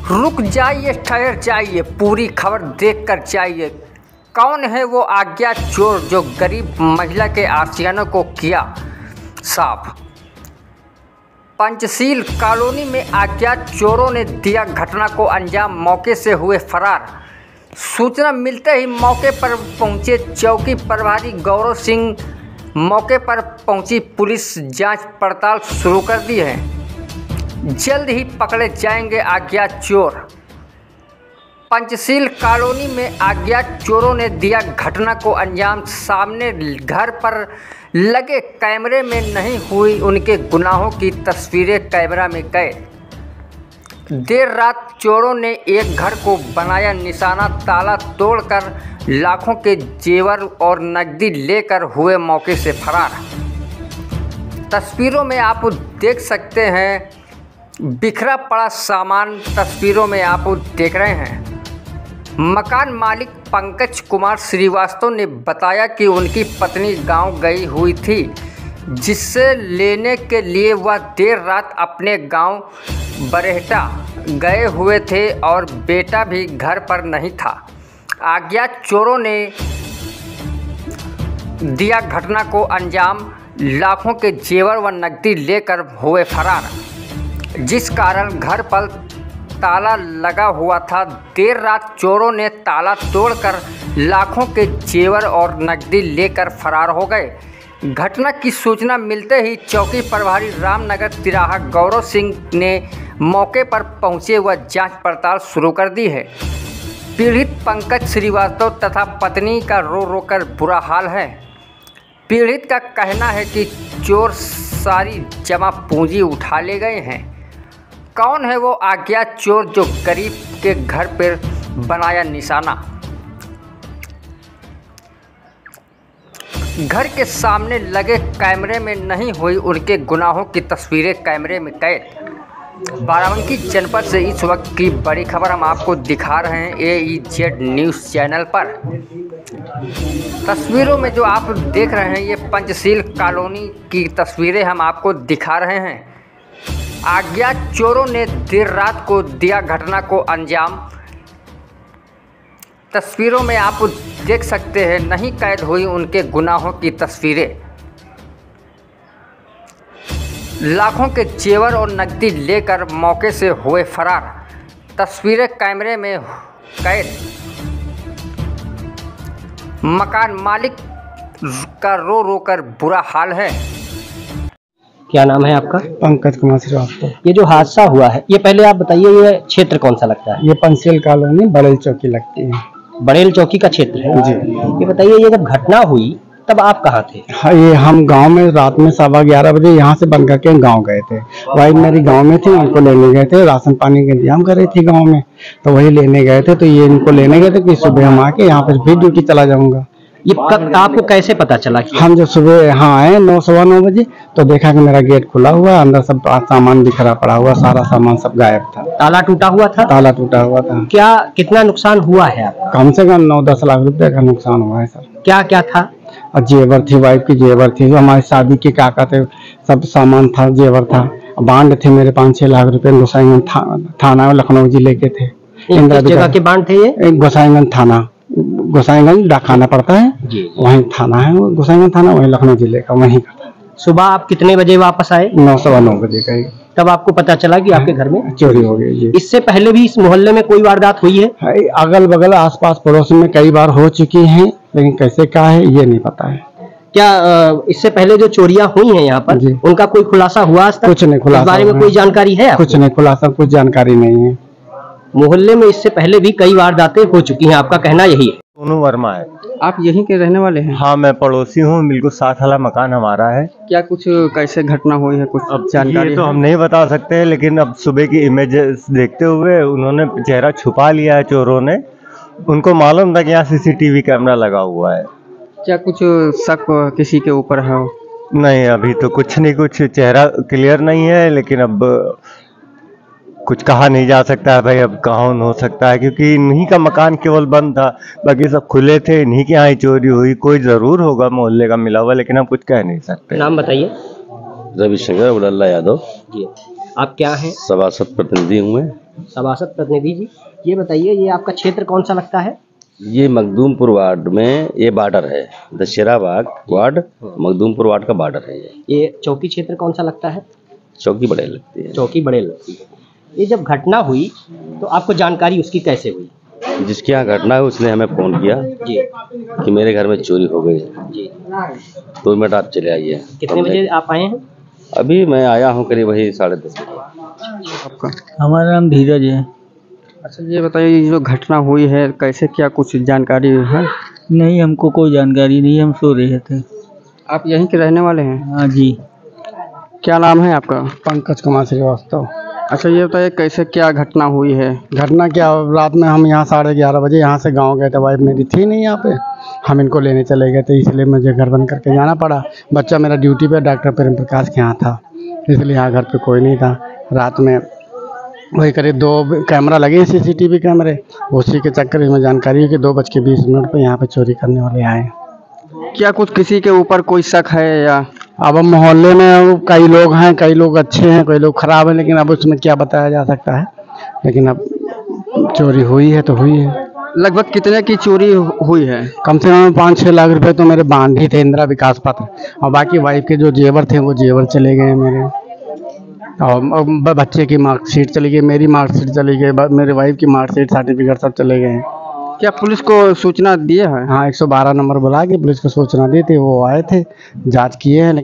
रुक जाइए, ठहर जाइए, पूरी खबर देखकर जाइए। कौन है वो आज्ञा चोर जो गरीब महिला के आशियाने को किया साफ। पंचशील कॉलोनी में अज्ञात चोरों ने दिया घटना को अंजाम, मौके से हुए फरार। सूचना मिलते ही मौके पर पहुंचे चौकी प्रभारी गौरव सिंह। मौके पर पहुंची पुलिस जांच पड़ताल शुरू कर दी है। जल्द ही पकड़े जाएंगे अज्ञात चोर। पंचशील कॉलोनी में अज्ञात चोरों ने दिया घटना को अंजाम, सामने घर पर लगे कैमरे में नहीं हुई उनके गुनाहों की तस्वीरें कैमरा में कैद। देर रात चोरों ने एक घर को बनाया निशाना, ताला तोड़कर लाखों के जेवर और नकदी लेकर हुए मौके से फरार। तस्वीरों में आप देख सकते हैं बिखरा पड़ा सामान, तस्वीरों में आप देख रहे हैं। मकान मालिक पंकज कुमार श्रीवास्तव ने बताया कि उनकी पत्नी गांव गई हुई थी, जिससे लेने के लिए वह देर रात अपने गांव बरहेटा गए हुए थे और बेटा भी घर पर नहीं था। अज्ञात चोरों ने दिया घटना को अंजाम, लाखों के जेवर व नकदी लेकर हुए फरार, जिस कारण घर पर ताला लगा हुआ था। देर रात चोरों ने ताला तोड़कर लाखों के जेवर और नकदी लेकर फरार हो गए। घटना की सूचना मिलते ही चौकी प्रभारी रामनगर तिराहा गौरव सिंह ने मौके पर पहुंचे व जांच पड़ताल शुरू कर दी है। पीड़ित पंकज श्रीवास्तव तथा पत्नी का रो रो कर बुरा हाल है। पीड़ित का कहना है कि चोर सारी जमा पूंजी उठा ले गए हैं। कौन है वो अज्ञात चोर जो गरीब के घर पर बनाया निशाना। घर के सामने लगे कैमरे में नहीं हुई उनके गुनाहों की तस्वीरें कैमरे में कैद। बाराबंकी जनपद से इस वक्त की बड़ी खबर हम आपको दिखा रहे हैं AEZ न्यूज़ चैनल पर। तस्वीरों में जो आप देख रहे हैं ये पंचशील कॉलोनी की तस्वीरें हम आपको दिखा रहे हैं। अज्ञात चोरों ने देर रात को दिया घटना को अंजाम। तस्वीरों में आप देख सकते हैं नहीं कैद हुई उनके गुनाहों की तस्वीरें। लाखों के जेवर और नकदी लेकर मौके से हुए फरार, तस्वीरें कैमरे में कैद। मकान मालिक का रो रो कर बुरा हाल है। क्या नाम है आपका? पंकज कुमार श्रीवास्तव। ये जो हादसा हुआ है ये पहले आप बताइए, ये क्षेत्र कौन सा लगता है? ये पंचशील कॉलोनी बड़ेल चौकी लगती है। बड़ेल चौकी का क्षेत्र है जी। ये बताइए, ये जब घटना हुई तब आप कहाँ थे? हाँ, ये हम गांव में रात में 11:15 बजे यहाँ से बंद करके गांव गए थे। वही मेरी गांव में थी, उनको लेने गए थे। राशन पानी का इंतजाम कर रही थी गांव में, तो वही लेने गए थे। तो ये इनको लेने गए थे कि सुबह हम आके यहाँ पर फिर ड्यूटी चला जाऊंगा। ये कब आपको कैसे पता चला कि हम जब सुबह यहाँ आए 9:15 बजे तो देखा कि मेरा गेट खुला हुआ है, अंदर सब सामान बिखरा पड़ा हुआ, सारा सामान सब गायब था। ताला टूटा हुआ था? ताला टूटा हुआ था। क्या कितना नुकसान हुआ है आपका? कम से कम 9-10 लाख रुपए का नुकसान हुआ है सर। क्या क्या था? और जेवर थी, वाइफ की जेवर थी, जो हमारी शादी के काका थे, सब सामान था, जेवर था। बांड थे मेरे 5-6 लाख रुपए। गोसाईगंज थाना लखनऊ जिले के थे। किस जगह के बांड थे ये? गोसाईगंज थाना, गोसाईगंज डाकाना पड़ता है, वहीं थाना है वो, गोसाईगंज थाना वहीं लखनऊ जिले का, वहीं का था। सुबह आप कितने बजे वापस आए? 9:15 बजे गए। तब आपको पता चला कि आपके घर में चोरी हो गई जी। इससे पहले भी इस मोहल्ले में कोई वारदात हुई है? अगल बगल आसपास पड़ोस में कई बार हो चुकी हैं, लेकिन कैसे क्या है ये नहीं पता है। क्या इससे पहले जो चोरियां हुई हैं यहाँ पर उनका कोई खुलासा हुआ आज तक? कुछ नहीं खुलासा। इस बारे में कोई जानकारी है आपको? कुछ नहीं खुलासा, कुछ जानकारी नहीं है। मोहल्ले में इससे पहले भी कई वारदातें हो चुकी हैं, आपका कहना यही है? सोनू वर्मा है। आप यहीं के रहने वाले हैं? हाँ, मैं पड़ोसी हूँ, बिल्कुल साथ वाला मकान हमारा है। क्या कुछ कैसे घटना हुई है, कुछ अब जानकारी ये तो हम नहीं बता सकते, लेकिन अब सुबह की इमेजेस देखते हुए उन्होंने चेहरा छुपा लिया है चोरों ने। उनको मालूम था कि यहाँ CCTV कैमरा लगा हुआ है। क्या कुछ शक किसी के ऊपर है? नहीं, अभी तो कुछ नहीं, कुछ चेहरा क्लियर नहीं है, लेकिन अब कुछ कहा नहीं जा सकता है भाई, अब कौन हो सकता है, क्योंकि इन्हीं का मकान केवल बंद था, बाकी सब खुले थे। इन्हीं के यहाँ ही चोरी हुई। कोई जरूर होगा मोहल्ले का मिला हुआ, लेकिन हम कुछ कह नहीं सकते। नाम बताइए। रविशंकर उड़ल्ला यादव। जी, आप क्या हैं? सभासद प्रतिनिधि हूँ मैं। सभासद प्रतिनिधि जी, ये बताइए, ये आपका क्षेत्र कौन सा लगता है? ये मखदूमपुर वार्ड में ये बॉर्डर है, दशहरा बाग वार्ड मखदूमपुर वार्ड का बॉर्डर है। ये चौकी क्षेत्र कौन सा लगता है? चौकी बड़े लगती है। चौकी बड़े लगती है। ये जब घटना हुई तो आपको जानकारी उसकी कैसे हुई? जिसके यहाँ घटना है उसने हमें फोन किया जी कि मेरे घर में चोरी हो गई। जी। 2 मिनट आप चले आइए। कितने बजे आप आए हैं? अभी मैं आया हूँ करीब वही 10:30 बजे। आपका? हमारा नाम धीरज है। अच्छा, ये बताइए, ये जो घटना हुई है कैसे, क्या कुछ जानकारी है? नहीं, हमको कोई जानकारी नहीं, हम सो रहे थे। आप यहीं के रहने वाले हैं? हाँ जी। क्या नाम है आपका? पंकज कुमार श्रीवास्तव। अच्छा, ये बताइए कैसे क्या घटना हुई है? घटना क्या, रात में हम यहाँ 11:30 बजे यहाँ से गांव गए थे। वाइफ मेरी थी नहीं यहाँ पे, हम इनको लेने चले गए थे, इसलिए मुझे घर बंद करके जाना पड़ा। बच्चा मेरा ड्यूटी पे डॉक्टर प्रेम प्रकाश के यहाँ था, इसलिए यहाँ घर पे कोई नहीं था। रात में वही करीब 2 कैमरा लगे हैं, CCTV कैमरे, उसी के चक्कर में जानकारी है कि 2:20 पे यहाँ पे चोरी करने वाले आए। क्या कुछ किसी के ऊपर कोई शक है या? अब हम मोहल्ले में कई लोग हैं, कई लोग अच्छे हैं, कई लोग खराब हैं, लेकिन अब उसमें क्या बताया जा सकता है। लेकिन अब चोरी हुई है तो हुई है। लगभग कितने की चोरी हुई है? कम से कम 5-6 लाख रुपए तो मेरे बांध ही थे, इंदिरा विकास पत्र, और बाकी वाइफ के जो जेवर थे वो जेवर चले गए मेरे, और बच्चे की मार्कशीट चली गई, मेरी मार्कशीट चली गई, मेरे वाइफ की मार्कशीट, सर्टिफिकेट सब चले गए। क्या पुलिस को सूचना दिए है? हाँ, 112 नंबर बुला के पुलिस को सूचना दी थी, वो आए थे, जांच किए हैं।